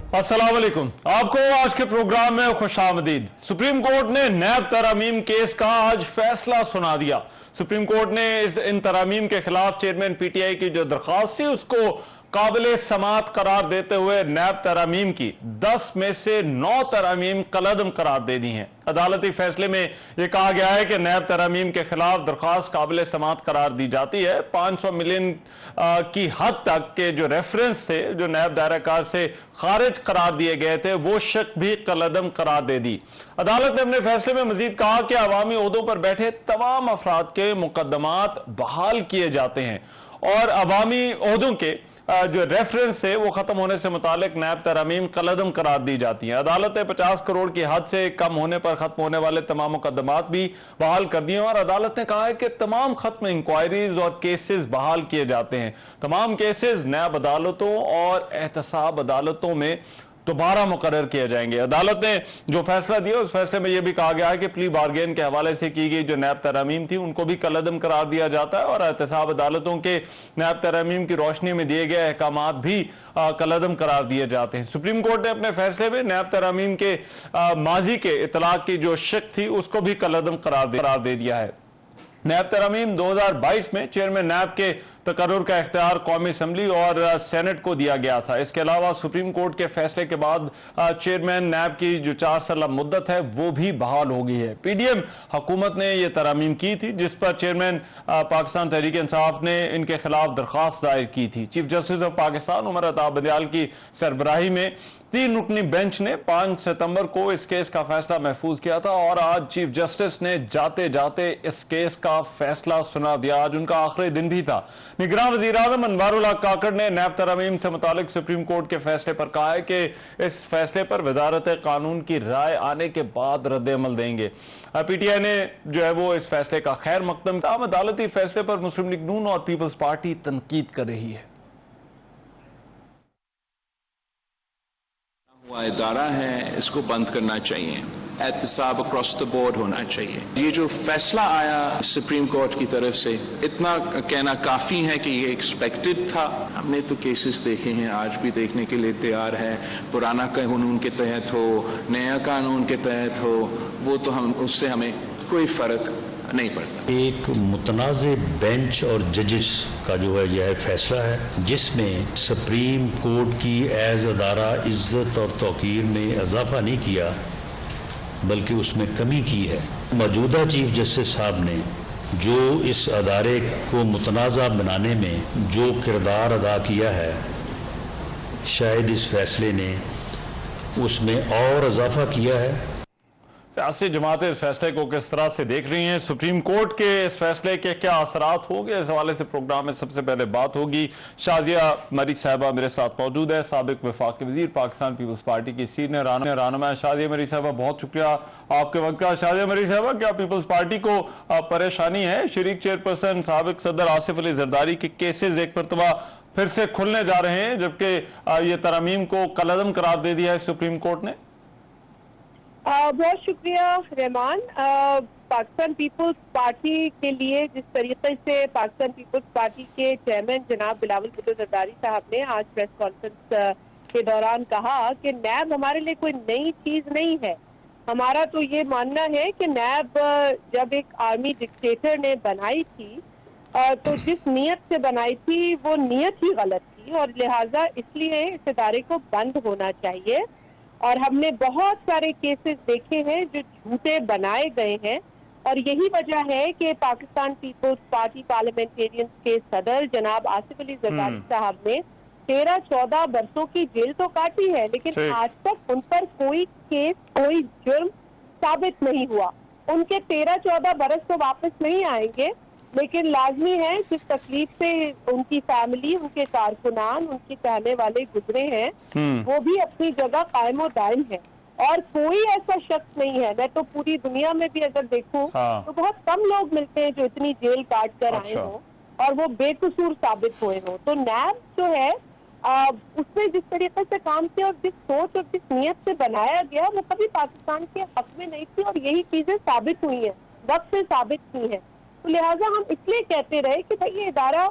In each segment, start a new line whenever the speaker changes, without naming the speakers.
अस्सलाम वालेकुम। आपको आज के प्रोग्राम में खुशामदीद। सुप्रीम कोर्ट ने नैब तरामीम केस का आज फैसला सुना दिया। सुप्रीम कोर्ट ने इन तरामीम के खिलाफ चेयरमैन पीटीआई की जो दरख्वास्त थी उसको काबिले समात करार देते हुए नैब तरामीम की 10 में से 9 तरामीम कलअदम करार दे दी हैं। अदालती फैसले में यह कहा गया है कि नैब तरामीम के खिलाफ दरख्वास्त काबिले समात करार दी जाती है। 500 मिलियन की हद तक के जो रेफरेंस थे, जो नैब दायराकार से खारिज करार दिए गए थे, वो शक भी कलअदम करार दे दी। अदालत ने अपने फैसले में मजीद कहा कि अवामी ओहदों पर बैठे तमाम अफराद के मुकदमात बहाल किए जाते हैं और अवामी ओहदों के जो रेफरेंस है वो खत्म होने से मुतालिक नैब तरामीम कलअदम करार दी जाती है। अदालत ने 50 करोड़ की हद से कम होने पर खत्म होने वाले तमाम मुकदमात भी बहाल कर दिए और अदालत ने कहा है कि तमाम खत्म इंक्वायरीज और केसेस बहाल किए जाते हैं। तमाम केसेस नैब अदालतों और एहतसाब अदालतों में दोबारा मुकर्रर किए जाएंगे। अदालत ने जो फैसला दिया उस फैसले में यह भी कहा गया है कि प्ली बार्गेन के हवाले से की गई जो नैब तरामीम थी उनको भी कलअदम करार दिया जाता है और एहतसाब अदालतों के नैब तरामीम की रोशनी में दिए गए अहकामात भी कलअदम करार दिए जाते हैं। सुप्रीम कोर्ट ने अपने फैसले में नैब तरामीम के माजी के इतलाक की जो शक थी उसको भी कलअदम करार दे दिया है। नैब तरामीम 2022 में चेयरमैन नैब के तकर्रुर का इख्तियार कौमी असम्बली और सेनेट को दिया गया था। इसके अलावा सुप्रीम कोर्ट के फैसले के बाद चेयरमैन नैब की जो 4 साल मुद्दत है वो भी बहाल हो गई है। पीडीएम हुकूमत ने यह तरामीम की थी जिस पर चेयरमैन पाकिस्तान तहरीक इंसाफ ने इनके खिलाफ दरख्वास्त दायर की थी। Chief justice of Pakistan Umar Ata Bandial की सरबराही में 3 रुकनी बेंच ने 5 सितंबर को इस केस का फैसला महफूज किया था और आज चीफ जस्टिस ने जाते जाते इस केस का फैसला सुना दिया। आज उनका आखिरी दिन भी था। निगरान वजीर आज़म अनवारुल हक काकड़ ने नैब तरामीम से मुतालिक सुप्रीम कोर्ट के फैसले पर कहा है कि इस फैसले पर वजारत कानून की राय आने के बाद रद्द-ए-अमल देंगे। पीटीआई ने जो है वो इस फैसले का खैर मकदम किया। अदालती फैसले पर मुस्लिम लीग नून और पीपल्स पार्टी तनकीद कर रही है।
हुआ इदारा है, इसको बंद करना चाहिए। एहतसाब अक्रॉस द बोर्ड होना चाहिए। ये जो फैसला आया सुप्रीम कोर्ट की तरफ से, इतना कहना काफ़ी है कि ये एक्सपेक्टेड था। हमने तो केसेस देखे हैं, आज भी देखने के लिए तैयार है। पुराना कानून के तहत हो, नया कानून के तहत हो, वो तो हम उससे हमें कोई फ़र्क नहीं पड़ता।
एक मुतनाज़े बेंच और जजेस का जो है यह फैसला है जिसमें सुप्रीम कोर्ट की एज अदारा इज्जत और तौकीर में इजाफा नहीं किया बल्कि उसमें कमी की है। मौजूदा चीफ जस्टिस साहब ने जो इस अदारे को मुतनाज़ा बनाने में जो किरदार अदा किया है, शायद इस फैसले ने उसमें और इजाफा किया है।
सियासी जमातें इस फैसले को किस तरह से देख रही हैं, सुप्रीम कोर्ट के इस फैसले के क्या असरात होंगे, इस हवाले से प्रोग्राम में सबसे पहले बात होगी। शाजिया मरी साहबा मेरे साथ मौजूद है, साबिक वफाकी वजीर पाकिस्तान पीपल्स पार्टी की सीनियर रहनुमा। शाजिया मरी साहबा बहुत शुक्रिया आपके वक्त का। शाजिया मरी साहबा, क्या पीपल्स पार्टी को परेशानी है? शरीक चेयरपर्सन साबिक सदर आसिफ अली जरदारी के केसेज एक मरतबा फिर से खुलने जा रहे हैं जबकि ये तरामीम को कलअदम करार दे दिया है सुप्रीम कोर्ट ने।
बहुत शुक्रिया रहमान। पाकिस्तान पीपल्स पार्टी के लिए जिस तरीके से पाकिस्तान पीपल्स पार्टी के चेयरमैन जनाब बिलावल भुट्टो जरदारी साहब ने आज प्रेस कॉन्फ्रेंस के दौरान कहा कि नैब हमारे लिए कोई नई चीज नहीं है। हमारा तो ये मानना है कि नैब जब एक आर्मी डिक्टेटर ने बनाई थी तो जिस नीयत से बनाई थी वो नीयत ही गलत थी और लिहाजा इसलिए इस इदारे को बंद होना चाहिए। और हमने बहुत सारे केसेस देखे हैं जो झूठे बनाए गए हैं और यही वजह है कि पाकिस्तान पीपल्स पार्टी पार्लियामेंटेरियंस के सदर जनाब आसिफ अली जरदारी साहब ने 13-14 बरसों की जेल तो काटी है लेकिन आज तक उन पर कोई केस, कोई जुर्म साबित नहीं हुआ। उनके 13-14 बरस तो वापस नहीं आएंगे लेकिन लाजमी है जिस तकलीफ से उनकी फैमिली, उनके कारकुनान, उनके चाहने वाले गुजरे हैं वो भी अपनी जगह कायम और दायम है और कोई ऐसा शख्स नहीं है। मैं तो पूरी दुनिया में भी अगर देखूं तो बहुत कम लोग मिलते हैं जो इतनी जेल काट कर आए हों और वो बेकसूर साबित हुए हों। तो नैब जो है उसने जिस तरीके से काम किया और जिस सोच और जिस नीयत से बनाया गया वो कभी पाकिस्तान के हक में नहीं थी और यही चीजें साबित हुई हैं, वक्त से साबित हुई हैं। तो लिहाजा हम इसलिए कहते रहे कि भाई ये इदारा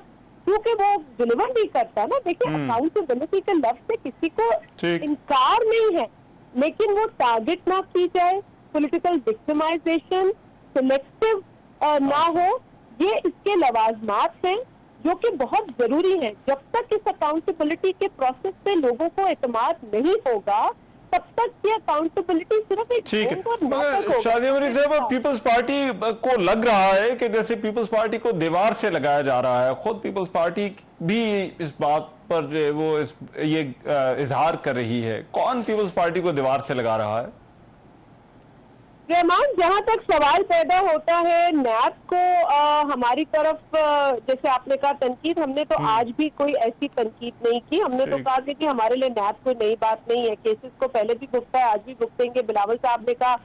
क्योंकि वो डिलीवर नहीं करता ना। देखिए, अकाउंटेबिलिटी के लफ्ज से किसी को
ठीक।
इनकार नहीं है, लेकिन वो टारगेट ना की जाए, पॉलिटिकल विक्टिमाइजेशन, सिलेक्टिव ना हो, ये इसके लवाजमात हैं जो कि बहुत जरूरी है। जब तक इस अकाउंटेबिलिटी के प्रोसेस से लोगों को एतमाद नहीं होगा, तब तक ये अकाउंटेबिलिटी सिर्फ एक
ठीक है,
ढोंग और नाटक
मगर
होगा।
शादी उमरी साहब, पीपल्स पार्टी को लग रहा है कि जैसे पीपल्स पार्टी को दीवार से लगाया जा रहा है। खुद पीपल्स पार्टी भी इस बात पर जो है वो ये इजहार कर रही है। कौन पीपल्स पार्टी को दीवार से लगा रहा है?
रहमान, जहां तक सवाल पैदा होता है नैब को हमारी तरफ, जैसे आपने कहा तनकीद, हमने तो आज भी कोई ऐसी तनकीद नहीं की। हमने तो
ठीक।
कहा कि हमारे लिए नैब कोई नई बात नहीं है, केसेस को पहले भी भुगता है, आज भी भुगतेंगे। बिलावल साहब ने कहा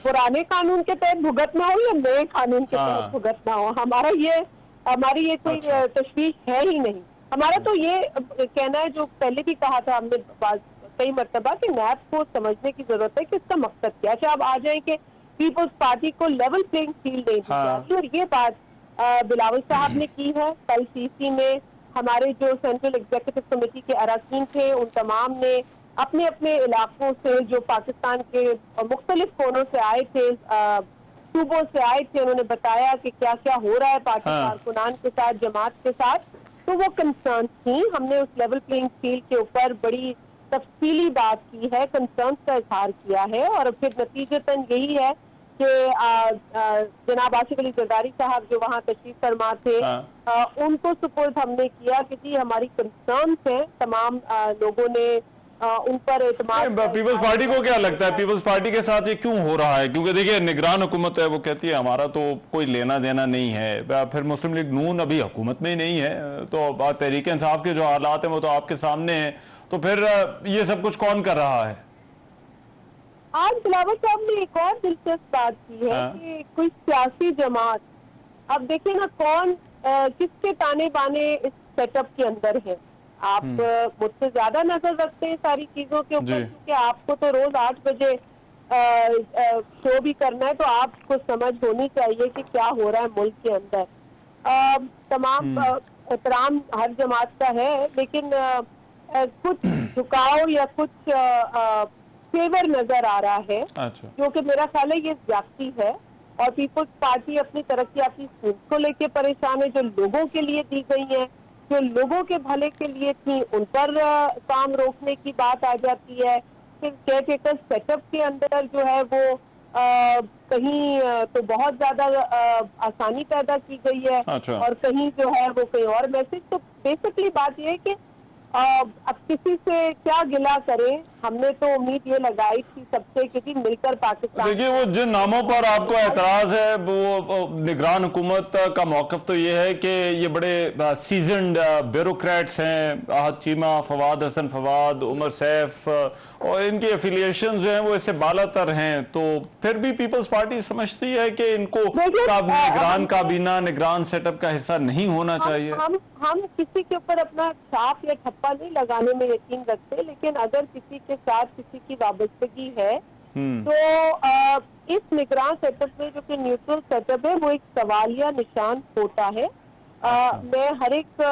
पुराने कानून के तहत भुगतना हो या नए कानून के
हाँ।
तहत भुगतना हो, हमारी ये कोई
अच्छा।
तशवीश है ही नहीं। हमारा तो ये कहना है, जो पहले भी कहा था हमने कई मरतबा, कि नैब को समझने की जरूरत है कि इसका मकसद क्या है। अब आ जाए कि पीपल्स पार्टी को लेवल प्लेइंग फील्ड नहीं दी
हाँ।
जाती, और ये बात बिलावल साहब ने की है। कल सीसी में हमारे जो सेंट्रल एग्जीक्यूटिव कमेटी के अरकान थे, उन तमाम ने अपने अपने इलाकों से, जो पाकिस्तान के मुख्तलिफ कोनों से आए थे, सूबों से आए थे, उन्होंने बताया कि क्या क्या हो रहा है पार्टी
हाँ।
कारकुनान के साथ, जमात के साथ। तो वो कंसर्न थी। हमने उस लेवल प्लेइंग फील्ड के ऊपर बड़ी तफसीली बात की है, कंसर्न का इजहार किया है, और फिर नतीजतन यही है कि जनाब आसिफ अली जरदारी साहब जो वहाँ तशरीफ फरमा थे, उनको सुपुर्द हमने किया कि जी हमारी कंसर्न है। तमाम लोगों ने उन पर एतमाद।
पीपल्स पार्टी को क्या लगता है, पीपल्स पार्टी के साथ ये क्यों हो रहा है? क्योंकि देखिए, निगरान हुकूमत है, वो कहती है हमारा तो कोई लेना देना नहीं है। फिर मुस्लिम लीग नून अभी हुकूमत में ही नहीं है, तो तहरीक इंसाफ के जो हालात हैं वो तो आपके सामने हैं। तो फिर ये सब कुछ कौन कर रहा है?
आज बिलावल साहब ने एक और दिलचस्प बात की है कि कोई सियासी जमात, अब देखिए ना कौन किसके ताने बाने इस सेटअप के अंदर है। आप मुझसे ज्यादा नजर रखते हैं सारी चीजों के ऊपर, क्योंकि आपको तो रोज 8 बजे शो भी करना है, तो आपको समझ होनी चाहिए कि क्या हो रहा है मुल्क के अंदर। तमाम एहतराम हर जमात का है, लेकिन कुछ झुकाव या कुछ फेवर नजर आ रहा है।
अच्छा।
जो कि मेरा ख्याल है ये ज्यादती है, और पीपल्स पार्टी अपनी तरक्याती सोच को लेके परेशान है, जो लोगों के लिए दी गई है, जो लोगों के भले के लिए थी, उन पर काम रोकने की बात आ जाती है। फिर केयरटेकर सेटअप के अंदर जो है वो कहीं तो बहुत ज्यादा आसानी पैदा की गई है।
अच्छा।
और कहीं जो है वो कहीं और मैसेज। तो बेसिकली बात यह है कि अब किसी से क्या गिला करें। हमने तो उम्मीद ये लगाई थी सबसे कि मिलकर पाकिस्तान।
देखिए, वो जिन नामों पर आपको एतराज है, वो निगरान हुकूमत का मौकफ तो ये है कि ये बड़े सीजन्ड ब्यूरोक्रेट्स हैं, आहद चीमा, फवाद हसन फवाद, उमर सैफ, और इनकी एफिलिएशन जो हैं वो इससे बालातर हैं। तो फिर भी पीपल्स पार्टी समझती है कि इनको निगरान काबीना, निगरान सेटअप का हिस्सा नहीं होना चाहिए।
हम किसी के ऊपर अपना छाप या ठप्पा नहीं लगाने में यकीन रखते, लेकिन अगर किसी के साथ किसी की वाबस्तगी है तो इस निगरान सेटअप में, जो कि न्यूट्रल सेटअप है, वो एक सवालिया निशान होता है। मैं हर एक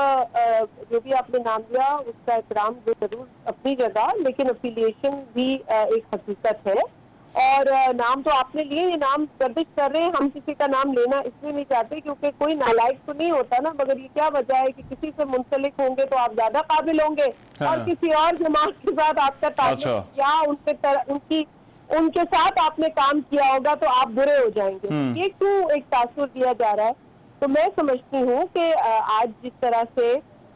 जो भी आपने नाम लिया उसका एहतराम जरूर अपनी जगह, लेकिन अफिलिएशन भी एक हकीकत है। और नाम तो आपने लिए, ये नाम गर्दिश कर रहे हैं, हम किसी का नाम लेना इसलिए नहीं चाहते क्योंकि कोई नालायक तो नहीं होता ना, मगर ये क्या वजह है कि किसी से मुंसलिक होंगे तो आप ज्यादा काबिल होंगे, और किसी और जमात के साथ आपका ताल्लुक या उनके साथ आपने काम किया होगा तो आप बुरे हो जाएंगे। ये क्यों एक तासुर दिया जा रहा है? तो मैं समझती हूँ कि आज जिस तरह से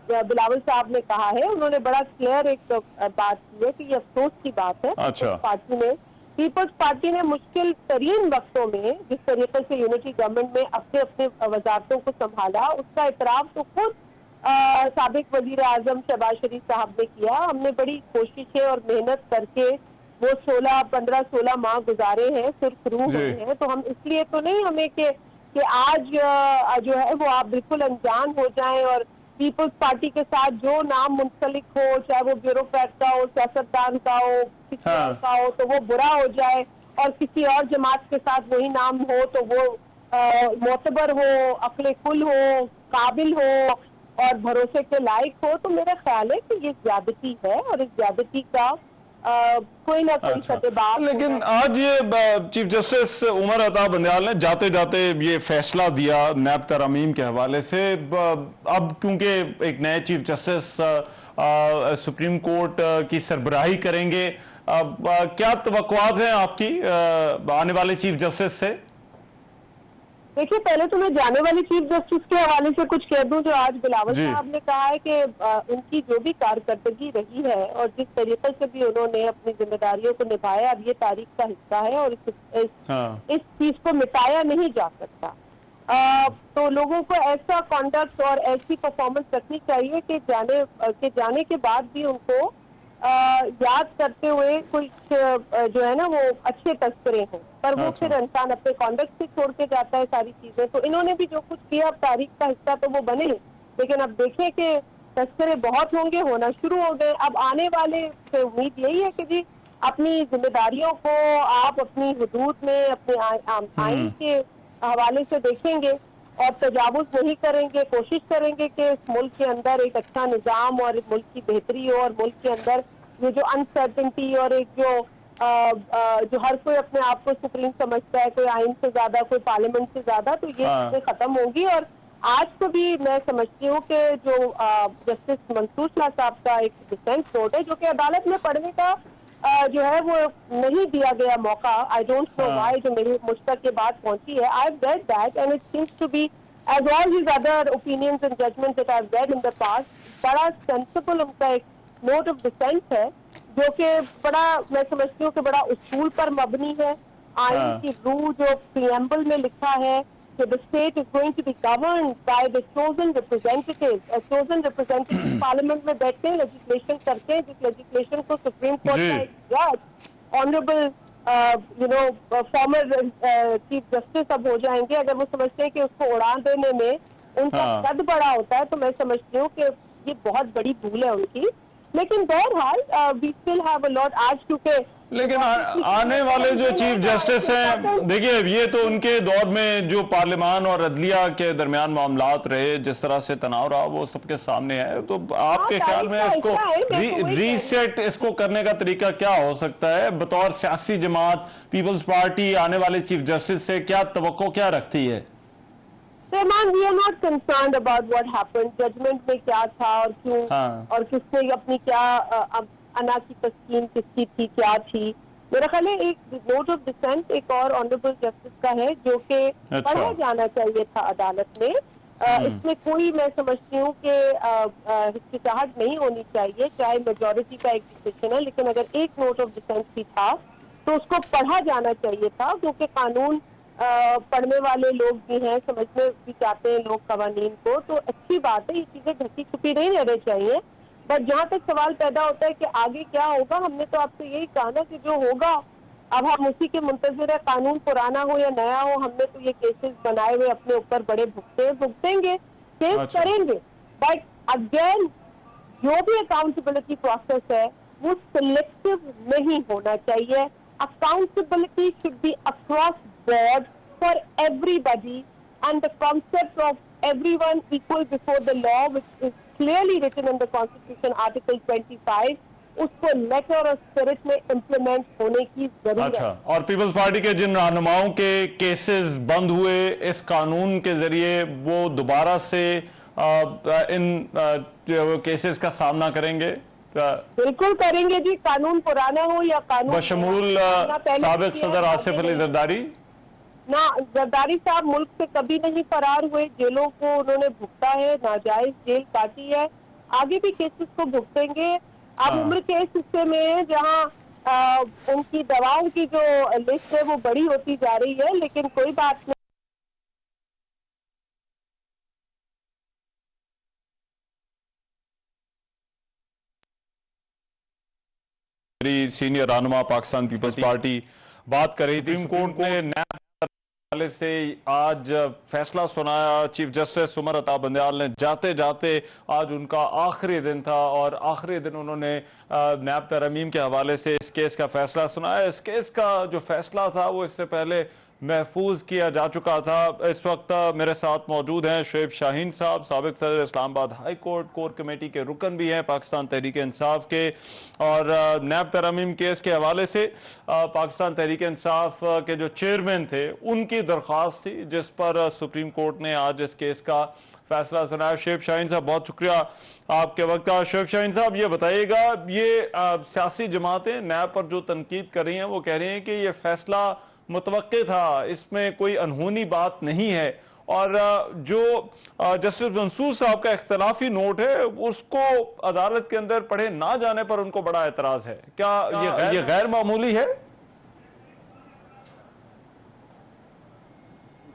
बिलावल साहब ने कहा है, उन्होंने बड़ा क्लियर एक बात की है कि ये अफसोस की बात है।
अच्छा।
पीपल्स पार्टी ने मुश्किल तरीन वक्तों में जिस तरीके से यूनिटी गवर्नमेंट में अपने अपने वजारतों को संभाला, उसका इतराफ तो खुद साबिक वजीर आजम शहबाज शरीफ साहब ने किया। हमने बड़ी कोशिशें और मेहनत करके वो 15-16 माह गुजारे हैं, सुरखरू हुए हैं। तो हम इसलिए तो नहीं हमें कि आज जो है वो आप बिल्कुल अनजान हो जाएं और पीपल्स पार्टी के साथ जो नाम मुंसलिक हो, चाहे वो ब्यूरोक्रेट का हो, सियासतदान का हो, किसी और का हो, तो वो बुरा हो जाए, और किसी और जमात के साथ वही नाम हो तो वो मोतबर हो, अक्ल कुल हो, काबिल हो, और भरोसे के लायक हो, तो मेरा ख्याल है कि ये ज्यादती है और इस ज्यादती का कोई ना कोई सतबाब।
लेकिन आज ये चीफ जस्टिस उमर अता बंदयाल ने जाते जाते ये फैसला दिया नैब तरमीम के हवाले से। अब क्योंकि एक नए चीफ जस्टिस सुप्रीम कोर्ट की सरबराही करेंगे, क्या तवक्कुआत हैं आपकी आने वाले चीफ जस्टिस से?
देखिए, पहले तो मैं जाने वाली चीफ जस्टिस के हवाले से कुछ कह दूं। जो आज बिलावल साहब ने कहा है कि उनकी जो भी कारकर्दगी रही है और जिस तरीके से भी उन्होंने अपनी जिम्मेदारियों को निभाया, अब ये तारीख का हिस्सा है और इस चीज को मिटाया नहीं जा सकता। तो लोगों को ऐसा कॉन्डक्ट और ऐसी परफॉर्मेंस रखनी चाहिए कि जाने के बाद भी उनको याद करते हुए कुछ जो है ना वो अच्छे तस्करे हैं, पर वो फिर इंसान अपने कॉन्डक्ट से छोड़ के जाता है सारी चीजें। तो इन्होंने भी जो कुछ किया, अब तारीख का हिस्सा तो वो बने, लेकिन अब देखें कि तस्करे बहुत होंगे, होना शुरू हो गए। अब आने वाले से उम्मीद यही है कि जी अपनी जिम्मेदारियों को आप अपनी हुदूद में अपने आइन के हवाले से देखेंगे और तजावुज नहीं करेंगे, कोशिश करेंगे कि इस मुल्क के अंदर एक अच्छा निजाम और मुल्क की बेहतरी हो, और मुल्क के अंदर ये जो अनसर्टेनिटी और एक जो हर कोई अपने आप को सुप्रीम समझता है, कोई आइन से ज्यादा, कोई पार्लियामेंट से ज्यादा, तो ये चीजें खत्म होंगी। और आज को भी मैं समझती हूँ कि जो जस्टिस मंसूर शाह साहब का एक डिसेंट नोट है, जो कि अदालत में पढ़ने का जो है वो नहीं दिया गया मौका, आई डोंट नो व्हाई, जो मुझ तक ये बात पहुंची है। I have read that and it seems to be as all his other opinions and judgements that I have read in the past, बड़ा सेंसिबल उनका एक नोट ऑफ डिसेंट है, जो कि बड़ा, मैं समझती हूँ कि बड़ा उसूल पर मबनी है। आइन की रूह जो प्रीएम्बल में लिखा है कि the state is going to be governed by the chosen representatives, chosen representatives parliament में बैठते हैं, लेजिस्लेशन करते हैं, जिस लेजिस्लेशन को सुप्रीम कोर्ट का एक जज ऑनरेबल फॉर्मर चीफ जस्टिस अब हो जाएंगे, अगर वो समझते हैं कि उसको उड़ान देने में उनका कद बड़ा होता है, तो मैं समझती हूँ कि ये बहुत बड़ी भूल है उनकी। लेकिन बहरहाल we still have a lot आज, क्योंकि
लेकिन आने वाले जो चीफ जस्टिस हैं, देखिए ये तो उनके दौर में जो पार्लियामान और अदलिया के दरमियान मामलात रहे, जिस तरह से तनाव रहा, वो सबके सामने है। तो आपके ख्याल में इसको रीसेट इसको करने का तरीका क्या हो सकता है? बतौर सियासी जमात पीपल्स पार्टी आने वाले चीफ जस्टिस से क्या तवक्को क्या रखती है?
Rahman, we are not concerned about what happened, judgement में क्या था और क्यों और किसने अपनी क्या अना की तस्कीन किसकी थी, क्या थी। मेरा ख्याल है एक नोट ऑफ डिसेंट एक और ऑनरेबल जस्टिस का है, जो कि पढ़ा जाना चाहिए था अदालत में। इसमें कोई, मैं समझती हूँ कि हिचकिचाहट नहीं होनी चाहिए, चाहे मेजोरिटी का एक डिसीजन है, लेकिन अगर एक नोट ऑफ डिसेंट भी था तो उसको पढ़ा जाना चाहिए था, क्योंकि कानून पढ़ने वाले लोग भी हैं, समझने भी चाहते हैं लोग कवानीन को, तो अच्छी बात है, ये चीजें ढकी छुपी नहीं रहनी चाहिए। बट जहाँ तक सवाल पैदा होता है कि आगे क्या होगा, हमने तो आपसे यही कहा ना कि जो होगा अब हम उसी के मुंतजिर है, कानून पुराना हो या नया हो, हमने तो ये केसेस बनाए हुए अपने ऊपर बड़े भुगतेंगे, केस करेंगे, बट अगेन जो भी अकाउंटेबिलिटी प्रोसेस है वो सिलेक्टिव नहीं होना चाहिए। Accountability should be across board for everybody, and the concept of everyone equal before the law, which is clearly written in the Constitution, Article 25, उसको लेटर और स्पिरिट में इम्प्लीमेंट होने की जरूरत है।
और पीपल्स पार्टी के जिन रहनुमाओं के केसेस बंद हुए इस कानून के जरिए, वो दोबारा से इन केसेस का सामना करेंगे?
बिल्कुल करेंगे जी, कानून पुराना हो या कानून
बशमूल साबिक सदर आसिफ अली जरदारी
ना, जरदारी साहब मुल्क से कभी नहीं फरार हुए, जेलों को उन्होंने भुगता है, नाजायज जेल काटी है, आगे भी केसेस को भुगतेंगे। अब उम्र के इस हिस्से में जहां उनकी दवाओं की जो लिस्ट है वो बड़ी होती जा रही है, लेकिन कोई बात नहीं।
सीनियर रहनुमा पाकिस्तान पीपल्स पार्टी बात कर रही थी। सुप्रीम कोर्ट ने नैब हवाले से आज फैसला सुनाया। चीफ जस्टिस उमर अता बंदयाल ने जाते जाते, आज उनका आखिरी दिन था और आखिरी दिन उन्होंने नैब तरमीम के हवाले से इस केस का फैसला सुनाया। इस केस का जो फैसला था वो इससे पहले महफूज किया जा चुका था। इस वक्त मेरे साथ मौजूद हैं शोएब शाहीन साहब, साबिक सदर Islamabad high court core committee के रुकन भी हैं पाकिस्तान तहरीक इंसाफ के, और नैब तरमीम केस के हवाले से पाकिस्तान तहरीक इंसाफ के जो चेयरमैन थे उनकी दरख्वास्त थी जिस पर सुप्रीम कोर्ट ने आज इस केस का फैसला सुनाया। शोएब शाहीन साहब, बहुत शुक्रिया आपके वक्त का। शोएब शाहीन साहब, ये बताइएगा, ये सियासी जमातें नैब पर जो तनकीद कर रही हैं वो कह रही हैं कि ये फैसला मुतवक्के था, इसमें कोई अनहोनी बात नहीं है, और जो जस्टिस मंसूर साहब का इख्तलाफी नोट है उसको अदालत के अंदर पढ़े ना जाने पर उनको बड़ा एतराज है। क्या ये गैर मामूली है?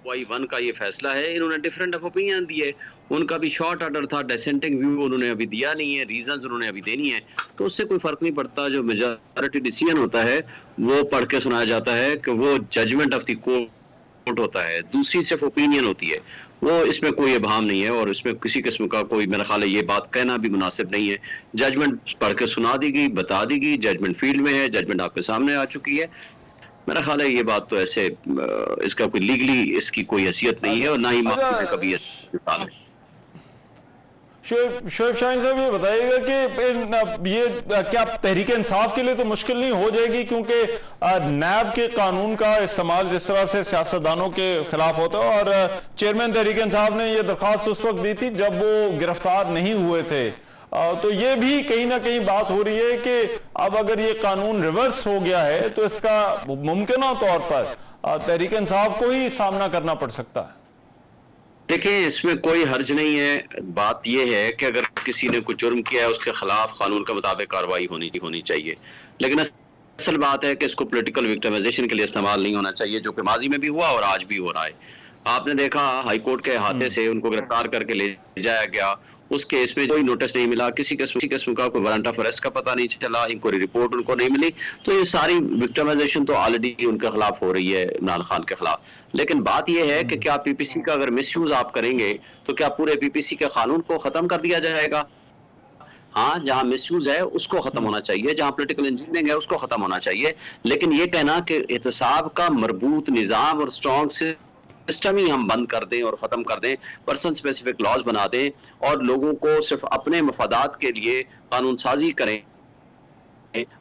Y1 का ये फैसला है, इन्होंने डिफरेंट ऑफ ओपिनियन दिए, उनका भी शॉर्ट ऑर्डर था, डिसेंटिंग व्यू उन्होंने अभी दिया नहीं है, रीजंस उन्होंने अभी देनी है, तो उससे कोई फर्क नहीं पड़ता। जो मेजॉरिटी डिसीजन होता है वो पढ़ के सुनाया जाता है कि वो जजमेंट ऑफ द कोर्ट होता है, दूसरी सिर्फ ओपिनियन होती है, वो इसमें कोई इबाम नहीं है और इसमें किसी किस्म का कोई, मेरा ख्याल है ये बात कहना भी मुनासिब नहीं है। जजमेंट पढ़ के सुना दी गई, बता दी गई, जजमेंट फील्ड में है, जजमेंट आपके सामने आ चुकी है। मेरा ख्याल है ये बात तो ऐसे इसका कोई लीगली इसकी कोई हैसियत नहीं है और ना ही मामले कभी
शोएब शाहीन साहब, ये बताइएगा कि ये क्या तहरीक इंसाफ के लिए तो मुश्किल नहीं हो जाएगी, क्योंकि नैब के कानून का इस्तेमाल जिस तरह से सियासतदानों के खिलाफ होता है, और चेयरमैन तहरीक इंसाफ ने ये दरख्वास्त उस वक्त दी थी जब वो गिरफ्तार नहीं हुए थे, तो ये भी कहीं ना कहीं बात हो रही है कि अब अगर ये कानून रिवर्स हो गया है तो इसका मुमकिन तौर पर तहरीक इंसाफ को ही सामना करना पड़ सकता है।
देखिए, इसमें कोई हर्ज नहीं है। बात यह है कि अगर किसी ने कोई जुर्म किया है उसके खिलाफ कानून के मुताबिक कार्रवाई होनी चाहिए, लेकिन असल बात है कि इसको पॉलिटिकल विक्टिमाइजेशन के लिए इस्तेमाल नहीं होना चाहिए, जो कि माजी में भी हुआ और आज भी हो रहा है। आपने देखा हाई कोर्ट के अहाते से उनको गिरफ्तार करके ले जाया गया, उस केस में कोई नोटिस नहीं मिला, किसी किस्म का कोई वारंट ऑफ अरेस्ट का पता नहीं चला, इंक्वायरी रिपोर्ट उनको नहीं मिली, तो ये सारी विक्टिमाइजेशन तो ऑलरेडी उनके खिलाफ हो रही है, इमरान खान के खिलाफ। लेकिन बात यह है कि क्या पीपीसी का अगर मिसयूज आप करेंगे तो क्या पूरे पीपीसी के कानून को खत्म कर दिया जाएगा? हाँ, जहां मिसयूज है उसको खत्म होना चाहिए, जहां पॉलिटिकल इंजीनियरिंग है उसको खत्म होना चाहिए, लेकिन ये कहना कि एहतसाब का मरबूत निजाम और स्ट्रॉन्ग सिस्टम ही हम बंद कर दें और खत्म कर दें, पर्सन स्पेसिफिक लॉज बना दें और लोगों को सिर्फ अपने मफादात के लिए कानून साजी करें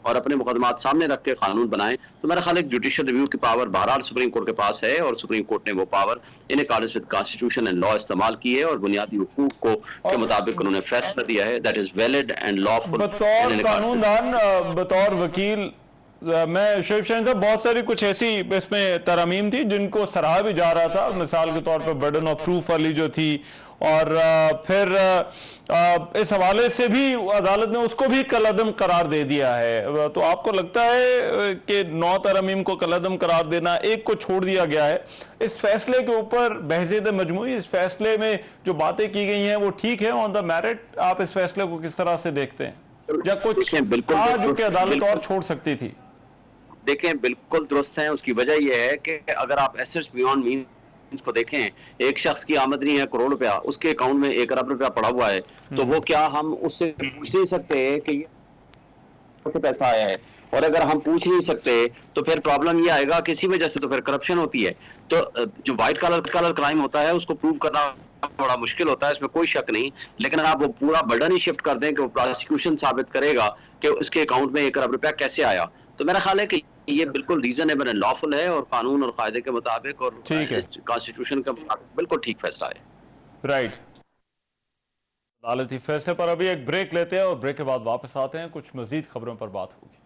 और अपने मुकदमात सामने रख के कानून बनाएं, तो मेरा ख्याल है जुडिशियल रिव्यू की पावर बहरहाल सुप्रीम कोर्ट के पास है और सुप्रीम कोर्ट ने वो power in accordance with constitution and law इस्तेमाल की है और बुनियादी हुकूक को के मुताबिक उन्होंने फैसला दिया है that is valid and lawful.
बतौर कानूनदान, बतौर वकील, मैं शोएब शाहीन साहब, बहुत सारी कुछ ऐसी इसमें तरमीम थी जिनको सराहा भी जा रहा था, मिसाल के तौर पर बर्डन ऑफ प्रूफ वाली जो थी, और फिर इस हवाले से भी अदालत ने उसको भी कलअदम करार दे दिया है। तो आपको लगता है कि 9 तरमीम को कलअदम करार देना, एक को छोड़ दिया गया है, इस फैसले के ऊपर बहज़ेद मजमूई इस फैसले में जो बातें की गई हैं वो ठीक है ऑन द मेरिट? आप इस फैसले को किस तरह से देखते हैं, या कुछ जो कि अदालत और छोड़ सकती थी?
देखें, बिल्कुल दुरुस्त है। उसकी वजह यह है कि अगर आप एसेट्स बियॉन्ड मींस को देखें, एक शख्स की आमदनी है करोड़ रुपया, उसके अकाउंट में 1 अरब रुपया पड़ा हुआ है, तो वो क्या हम उससे पूछ नहीं सकते कि ये पैसा आया है? और अगर हम पूछ नहीं सकते तो फिर प्रॉब्लम ये आएगा, किसी वजह से तो फिर करप्शन होती है। तो जो व्हाइट कलर क्राइम होता है उसको प्रूव करना बड़ा मुश्किल होता है, इसमें कोई शक नहीं, लेकिन आप वो पूरा बर्डन ही शिफ्ट कर दें कि वो प्रोसिक्यूशन साबित करेगा कि उसके अकाउंट में 1 अरब रुपया कैसे आया, तो मेरा ख्याल है कि ये बिल्कुल रीजनेबल एंड लॉफुल है और कानून और कायदे के मुताबिक और कॉन्स्टिट्यूशन के मुताबिक बिल्कुल ठीक फैसला है।
राइट। अदालती फैसले पर अभी एक ब्रेक लेते हैं और ब्रेक के बाद वापस आते हैं, कुछ मजीद खबरों पर बात होगी।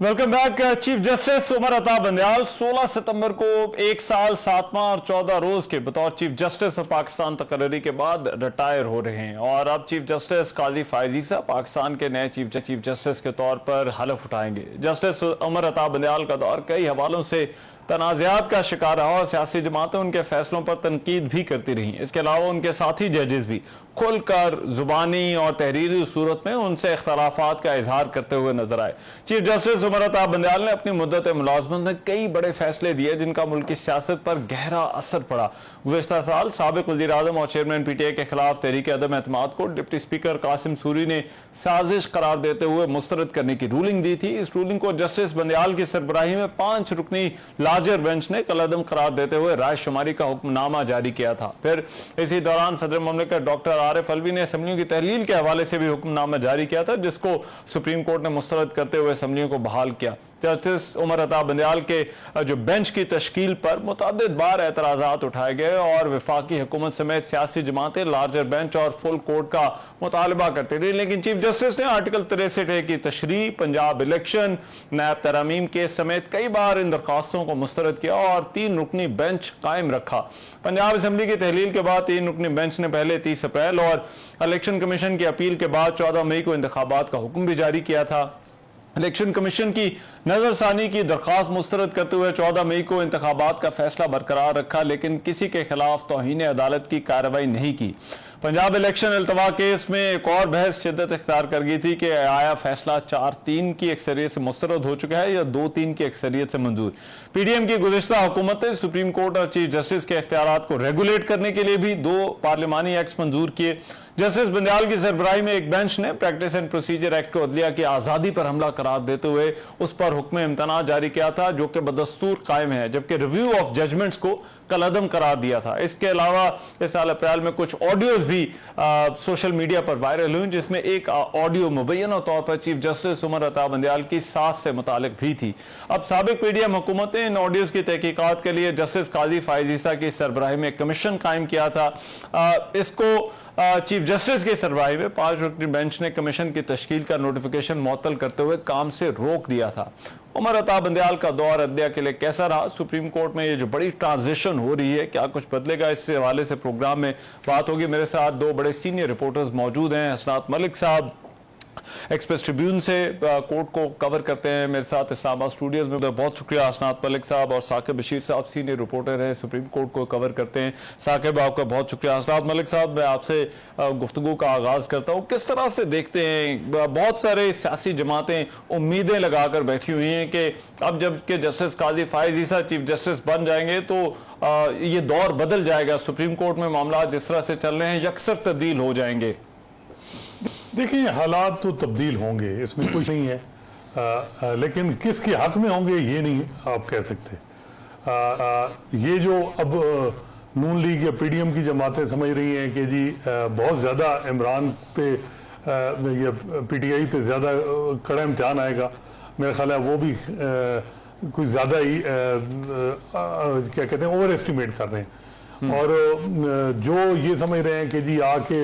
Welcome back. Chief justice Umar Ata Bandial 16 सितंबर को 1 साल 7 माह और 14 रोज के बतौर चीफ जस्टिस ऑफ पाकिस्तान तकर्री के बाद रिटायर हो रहे हैं, और अब चीफ जस्टिस काजी फायज ईसा पाकिस्तान के नए चीफ जस्टिस के तौर पर हलफ उठाएंगे। जस्टिस उमर अता बंदयाल का दौर कई हवालों से तनाज़ात का शिकार रहा और सियासी जमातें उनके फैसलों पर तनकीद भी करती रहीं। इसके अलावा उनके साथी जजेस भी खुलकर जुबानी और तहरीरी सूरत में उनसे इख्तलाफात का इजहार करते हुए नजर आए। चीफ जस्टिस उमर अता बंदयाल ने अपनी मुद्दत मुलाजमत में कई बड़े फैसले दिए जिनका मुल्क की सियासत पर गहरा असर पड़ा। गुज़िश्ता साल साबिक वज़ीर आज़म और चेयरमैन PTI के खिलाफ तहरीक अदम एतमाद को डिप्टी स्पीकर कासिम सूरी ने साजिश करार देते हुए मुस्तरद करने की रूलिंग दी थी। इस रूलिंग को जस्टिस बंदयाल की सरबराही में 5 रुकनी लार्जर बेंच ने कलअदम करार देते हुए राय शुमारी का हुक्मनामा जारी किया था। फिर इसी दौरान सदर ममलिकत डॉक्टर आरिफ अलवी ने असम्बलियों की तहलील के हवाले से भी हुक्मनामा जारी किया था, जिसको सुप्रीम कोर्ट ने मुस्तरद करते हुए असम्बलियों को बहाल किया। जस्टिस उमर अता बंदयाल के जो बेंच की तश्कील पर मुतअद्दिद बार एतराज़ात उठाए गए और वफाकी हुकूमत समेत सियासी जमातें लार्जर बेंच और फुल कोर्ट का मुतालबा करती रही, लेकिन चीफ जस्टिस ने आर्टिकल 63A की तशरीह, पंजाब इलेक्शन, नैब तरमीम केस समेत कई बार इन दरखास्तों को मुस्तरद किया और 3 रुकनी बेंच कायम रखा। पंजाब असम्बली की तहलील के बाद 3 रुकनी बेंच ने पहले 30 अप्रैल और इलेक्शन कमीशन की अपील के बाद 14 मई को इंतखाबात का हुक्म भी जारी किया था। इलेक्शन कमीशन की नजरसानी की दरखास्त मुस्तरद करते हुए 14 मई को इंतखाबात का फैसला बरकरार रखा, लेकिन किसी के खिलाफ तौहीन अदालत की कार्रवाई नहीं की। पंजाब इलेक्शन अल्तवा केस में एक और बहस शिद्दत इख्तियार कर गई थी कि आया फैसला 4-3 की अक्सरियत से मुस्तरद हो चुका है या 2-3 की अक्सरियत से मंजूर। PDM की गुज़िश्ता हुकूमत ने सुप्रीम कोर्ट और चीफ जस्टिस के इख्तियारात को रेगुलेट करने के लिए भी 2 पार्लिमानी एक्ट मंजूर किए। जस्टिस बंदयाल की सरबराही में एक बेंच ने प्रैक्टिस एंड प्रोसीजर एक्ट को अदलिया की आज़ादी पर हमला करार देते हुए उस पर हुक्म इम्तना जारी किया था, जो कि बदस्तूर कायम है, जबकि रिव्यू ऑफ जजमेंट्स को कलअदम करार दिया था। इसके अलावा इस साल अप्रैल में कुछ ऑडियोज भी सोशल मीडिया पर वायरल हुई, जिसमें एक ऑडियो मुबैना तौर पर चीफ जस्टिस उमर अता बंदयाल की सास से मुतालिक भी थी। अब साबिक PDM हुकूमत ने इन ऑडियोज की तहकीकात के लिए जस्टिस काजी फायज ईसा की सरबराही में कमीशन कायम किया था। इसको चीफ जस्टिस की सरबराही में 5 रुकनी बेंच ने कमीशन की तश्कील का नोटिफिकेशन मुअत्तल करते हुए काम से रोक दिया था। उमर अता बंदयाल का दौर अदलिया के लिए कैसा रहा, सुप्रीम कोर्ट में ये जो बड़ी ट्रांजिशन हो रही है, क्या कुछ बदलेगा, इस हवाले से प्रोग्राम में बात होगी। मेरे साथ 2 बड़े सीनियर रिपोर्टर्स मौजूद हैं। हसनात मलिक साहब एक्सप्रेस ट्रिब्यून से कोर्ट को कवर करते हैं, मेरे साथ इस्लामाबाद स्टूडियोज में। बहुत शुक्रिया हसनात मलिक साहब। और साकिब बशीर साहब सीनियर रिपोर्टर हैं, सुप्रीम कोर्ट को कवर करते हैं। साकिब, आपका बहुत शुक्रिया। हसनात मलिक साहब, मैं आपसे गुफ्तगू का आगाज करता हूँ। किस तरह से देखते हैं, बहुत सारे सियासी जमातें उम्मीदें लगाकर बैठी हुई हैं कि अब जब के जस्टिस काजी फायज ईसा चीफ जस्टिस बन जाएंगे तो ये दौर बदल जाएगा, सुप्रीम कोर्ट में मामला जिस तरह से चल रहे हैं यकसर तब्दील हो जाएंगे।
देखिए, हालात तो तब्दील होंगे, इसमें कुछ नहीं है, लेकिन किसके हक में होंगे ये नहीं आप कह सकते। ये जो अब नून लीग या PDM की जमातें समझ रही हैं कि जी बहुत ज़्यादा इमरान पे या PTI पे ज़्यादा कड़ा इम्तिहान आएगा, मेरा ख्याल है वो भी कुछ ज़्यादा ही क्या कहते हैं ओवर एस्टिमेट कर रहे हैं। और जो ये समझ रहे हैं कि जी आके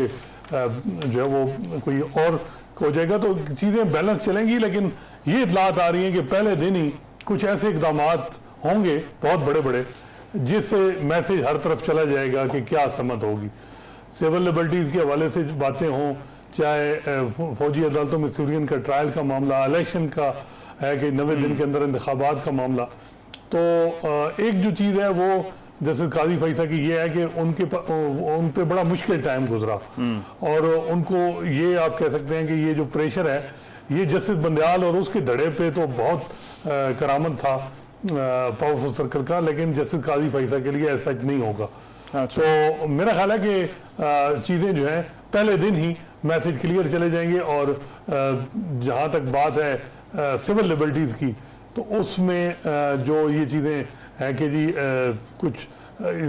जो है वो कोई और हो जाएगा तो चीज़ें बैलेंस चलेंगी, लेकिन ये इतलात आ रही हैं कि पहले दिन ही कुछ ऐसे इकदाम होंगे बहुत बड़े बड़े जिससे मैसेज हर तरफ चला जाएगा कि क्या समत होगी। सिविल लिबर्टीज़ के हवाले से बातें हों, चाहे फौजी अदालतों में सीरियन का ट्रायल का मामला, इलेक्शन का है कि 90 दिन के अंदर इंतखाबात का मामला, तो एक जो चीज़ है वो जैसे काजी फैसा की ये है कि उन पे बड़ा मुश्किल टाइम गुजरा और उनको ये आप कह सकते हैं कि ये जो प्रेशर है ये जस्टिस बंदयाल और उसके धड़े पे तो बहुत करामत था पावरफुल सर्कल का, लेकिन जस्टिस काजी फैसा के लिए ऐसा नहीं होगा। तो मेरा ख्याल है कि चीज़ें जो है पहले दिन ही मैसेज क्लियर चले जाएंगे। और जहाँ तक बात है सिविल लिबर्टीज़ की, तो उसमें जो ये चीज़ें हैं कि जी कुछ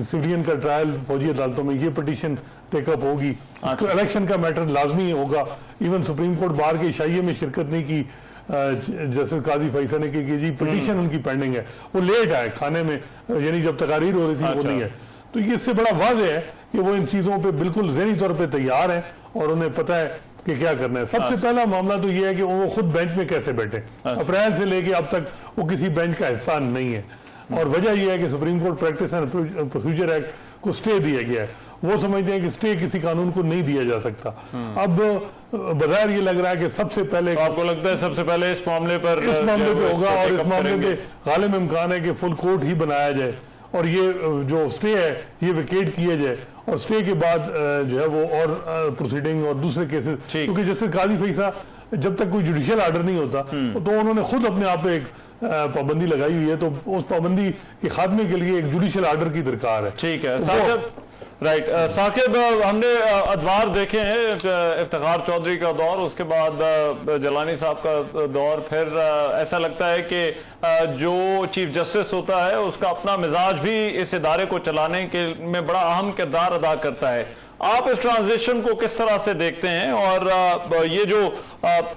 सिविलियन का ट्रायल फौजी अदालतों में ये पिटीशन टेकअप होगी, इलेक्शन का मैटर लाजमी होगा। इवन सुप्रीम कोर्ट बार के इशाइये में शिरकत नहीं की जस्टिस काजी फैसा ने कि जी पिटीशन उनकी पेंडिंग है, वो लेट आए खाने में, यानी जब तकारीर हो रही थी वो नहीं है। तो ये इससे बड़ा वाज़ेह है कि वो इन चीज़ों पे बिल्कुल ज़हनी तौर पे तैयार हैं और उन्हें पता है कि क्या करना है। सबसे पहला मामला तो ये है कि वो खुद बेंच में कैसे बैठे। अप्रैल से लेके अब तक वो किसी बेंच का हिस्सा नहीं है और वजह यह है कि supreme court practice and procedure act को स्टे दिया गया है। वो समझते हैं कि स्टे किसी कानून को नहीं दिया जा सकता। अब बज़ाहिर ये लग रहा है कि सबसे पहले
तो आपको लगता है सबसे पहले इस मामले पर
इस मामले पे होगा और इस मामले
करेंगे?
पे गालिब इम्कान है कि फुल कोर्ट ही बनाया जाए और ये जो स्टे है ये विकेट किया जाए और स्टे के बाद जो है वो और प्रोसीडिंग और दूसरे केसेस,
ठीक।
क्योंकि जैसे काजी फैसा जब तक कोई जुडिशियल आर्डर नहीं होता तो उन्होंने खुद अपने आप पे एक पाबंदी लगाई हुई है, तो उस पाबंदी के खात्मे के लिए एक जुडिशियल आर्डर की दरकार है।
ठीक है साकिब, राइट साकिब, हमने अदवार देखे हैं, इफ्तिखार चौधरी का दौर, उसके बाद जलानी साहब का दौर, फिर ऐसा लगता है कि जो चीफ जस्टिस होता है उसका अपना मिजाज भी इस इदारे को चलाने के में बड़ा अहम किरदार अदा करता है। आप इस ट्रांजिशन को किस तरह से देखते हैं और ये जो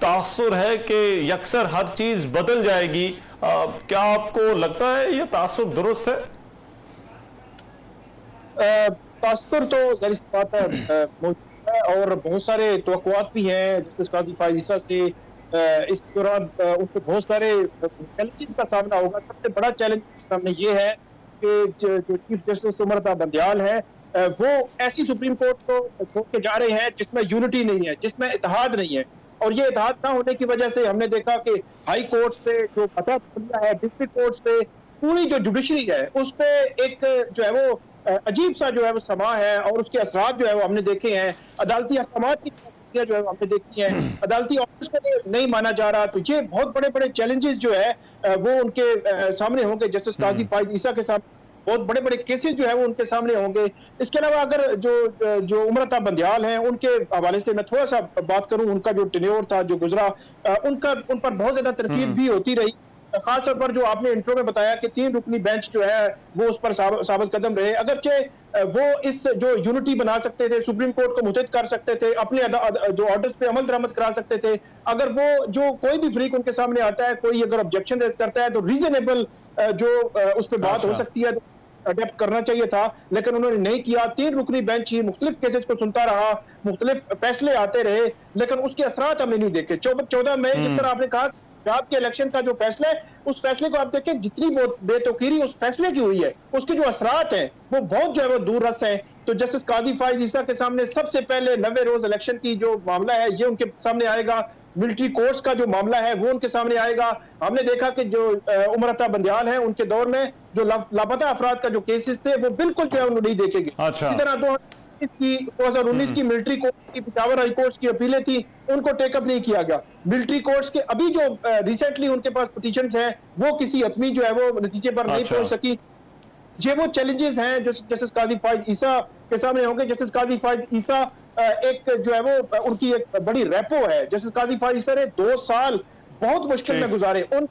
तासुर है कि यकसर हर चीज बदल जाएगी, क्या आपको लगता है ये तासुर दुरुस्त है?
तासुर तो जाहिर सी बात है मौजूद है और बहुत सारे तवक्कुआत भी हैं। जस्टिस काजी फायज ईसा से इस दौरान उनको बहुत सारे चैलेंजेस का सामना होगा। सबसे बड़ा चैलेंज सामने ये है कि जो चीफ जस्टिस उमर अता बंदयाल है वो ऐसी सुप्रीम कोर्ट को छोड़ के जा रहे हैं जिसमें यूनिटी नहीं है, जिसमें इत्तेहाद नहीं है। और ये इत्तेहाद ना होने की वजह से हमने देखा कि हाई कोर्ट से जो पता है, डिस्ट्रिक्ट कोर्ट से पूरी जो जुडिशरी है उस पे एक जो है वो अजीब सा जो है वो समा है और उसके असरात जो है वो हमने देखे हैं। अदालती अहकामात की जो है हमने देखी है, अदालती ऑर्डर्स को नहीं माना जा रहा। तो ये बहुत बड़े बड़े चैलेंजेस जो है वो उनके सामने होंगे। जस्टिस काजी फायज ईसा के सामने बहुत बड़े बड़े केसेस जो है वो उनके सामने होंगे। इसके अलावा अगर जो उमर अता बंदयाल हैं उनके हवाले से मैं थोड़ा सा बात करूं, उनका जो टेन्योर था जो गुजरा, उन पर बहुत ज्यादा तनकीद भी होती रही। खासतौर पर जो आपने इंट्रो में बताया कि 3 रुकनी बेंच जो है वो उस पर साबित कदम रहे। अगरचे वो इस जो यूनिटी बना सकते थे, सुप्रीम कोर्ट को मुतहद कर सकते थे, अपने जो ऑर्डर्स पे अमल दरामद करा सकते थे। अगर वो जो कोई भी फरीक उनके सामने आता है, कोई अगर ऑब्जेक्शन रेज करता है तो रीजनेबल जो उस पर बात हो सकती है, अडेप्ट करना चाहिए था, लेकिन उन्होंने नहीं किया। 3 रुकनी बेंच ही मुख्तलिफ केसेस को सुनता रहा, मुख्तलिफ फैसले आते रहे, लेकिन उसके असरात हमने नहीं देखे। 14 मई जिस तरह आपने कहा पंजाब के इलेक्शन का जो फैसला है, उस फैसले को आप देखें जितनी बेतौकीरी उस फैसले की हुई है, उसके जो असरात हैं वो बहुत जो है वो दूर रस हैं। तो जस्टिस काजी फायज ईसा के सामने सबसे पहले 90 रोज इलेक्शन की जो मामला है ये उनके सामने आएगा। मिलिट्री कोर्ट्स का जो मामला है वो उनके सामने आएगा। हमने देखा कि जो उमर अता बंदयाल है उनके दौर में जो लापता अफराद का जो केसेस थे वो बिल्कुल जो है उन्होंने नहीं देखे गए।
अच्छा।
इसी तरह 2019 की मिलिट्री कोर्ट की पिशावर हाई कोर्ट की अपीलें थी, उनको टेकअप नहीं किया गया। मिलिट्री कोर्ट्स के अभी जो रिसेंटली उनके पास पिटीशंस हैं वो किसी हतमी जो है वो नतीजे पर नहीं पहुंच सकी। ये वो चैलेंजेस हैं जो जस्टिस काजी फायज ईसा के सामने होंगे। जस्टिस काजी फायज ईसा एक जो है वो उनकी एक बड़ी रेपो है। जस्टिस काजी फायज ईसा ने 2 साल बहुत मुश्किल में गुजारे, उन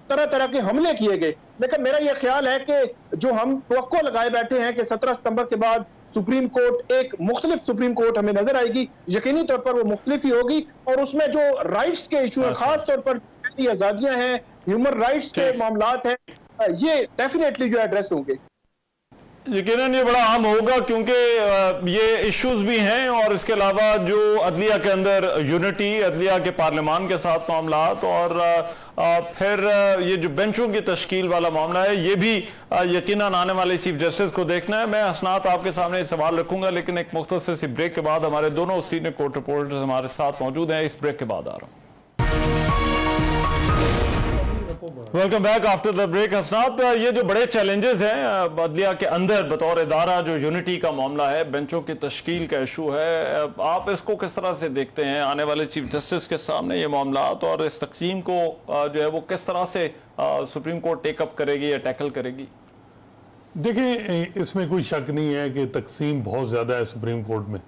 तरह तरह के हमले किए गए, लेकिन मेरा यह ख्याल है कि जो हम तवक्को लगाए बैठे हैं कि 17 सितंबर के बाद सुप्रीम कोर्ट एक मुख्तलिफ सुप्रीम कोर्ट हमें नजर आएगी, यकीनी तौर पर वो मुख्तलिफ ही होगी और उसमें जो राइट्स के इशू है, खास तौर पर आजादियां हैं, ह्यूमन राइट्स के मामलात हैं, ये डेफिनेटली जो एड्रेस होंगे।
यकीनन ये बड़ा अहम होगा क्योंकि ये इश्यूज भी हैं और इसके अलावा जो अदलिया के अंदर यूनिटी, अदलिया के पार्लियामान के साथ मामलात और फिर ये जो बेंचों की तश्कील वाला मामला है ये भी यकीनन आने वाले चीफ जस्टिस को देखना है। मैं हसनात आपके सामने सवाल रखूंगा, लेकिन एक मुख्तसर सी ब्रेक के बाद हमारे दोनों सीनियर कोर्ट रिपोर्टर्स हमारे साथ मौजूद हैं। इस ब्रेक के बाद आ रहा हूं। Welcome back after the break. Hasnat, ये जो बड़े चैलेंजेस हैं अदलिया के अंदर बतौर इदारा, जो यूनिटी का मामला है, बेंचों की तश्कील का इशू है, आप इसको किस तरह से देखते हैं? आने वाले चीफ जस्टिस के सामने ये मामला और इस तकसीम को जो है वो किस तरह से सुप्रीम कोर्ट टेकअप करेगी या टैकल करेगी?
देखिए, इसमें कोई शक नहीं है कि तकसीम बहुत ज़्यादा है सुप्रीम कोर्ट में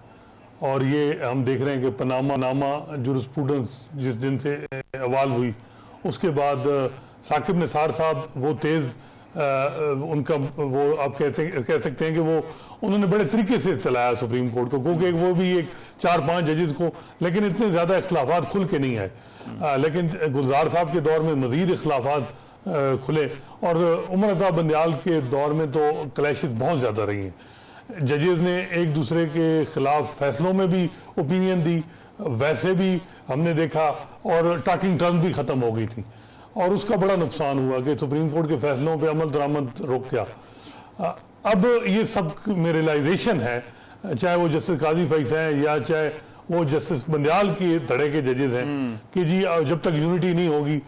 और ये हम देख रहे हैं कि पनामा जुरिस्प्रूडेंस जिस दिन से अवाल हुई उसके बाद साकिब निसार साहब वो तेज़ उनका वो आप कह सकते हैं कि वो उन्होंने बड़े तरीके से चलाया सुप्रीम कोर्ट को, क्योंकि वो भी एक 4-5 जजेस को, लेकिन इतने ज़्यादा इख्तलाफात खुल के नहीं आए। लेकिन गुलजार साहब के दौर में मज़ीद इख्तलाफात खुले और उमर अता बंदयाल के दौर में तो क्लैशेस बहुत ज़्यादा रही हैं। जजेस ने एक दूसरे के ख़िलाफ़ फैसलों में भी ओपिनियन दी, वैसे भी हमने देखा, और टॉकिंग टर्म्स भी ख़त्म हो गई थी और उसका बड़ा नुकसान हुआ कि सुप्रीम कोर्ट के फैसलों पे अमल दरामद रुक गया। अब ये सब में रियलाइजेशन है, चाहे वो जस्टिस काजी फैज हैं या चाहे वो जस्टिस बंदयाल के धड़े के जजेस हैं कि जी जब तक यूनिटी नहीं होगी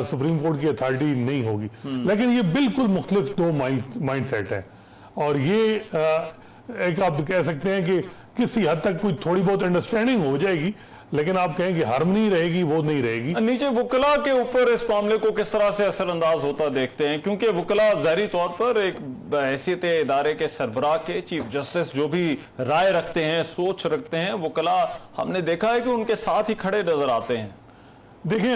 सुप्रीम कोर्ट की अथॉरिटी नहीं होगी। लेकिन ये बिल्कुल मुख्तलिफ दो माइंड सेट है और ये एक आप कह सकते हैं कि किसी हद तक कोई थोड़ी बहुत अंडरस्टैंडिंग हो जाएगी, लेकिन आप कहें कि हार्मनी रहेगी, वो नहीं रहेगी।
नीचे वकला के ऊपर इस मामले को किस तरह से असरअंदाज होता देखते हैं, क्योंकि वकला ज़ाहिरी तौर पर एक हैसियत इदारे के सरबराह के चीफ जस्टिस जो भी राय रखते हैं, सोच रखते हैं, वकला हमने देखा है कि उनके साथ ही खड़े नजर आते हैं।
देखें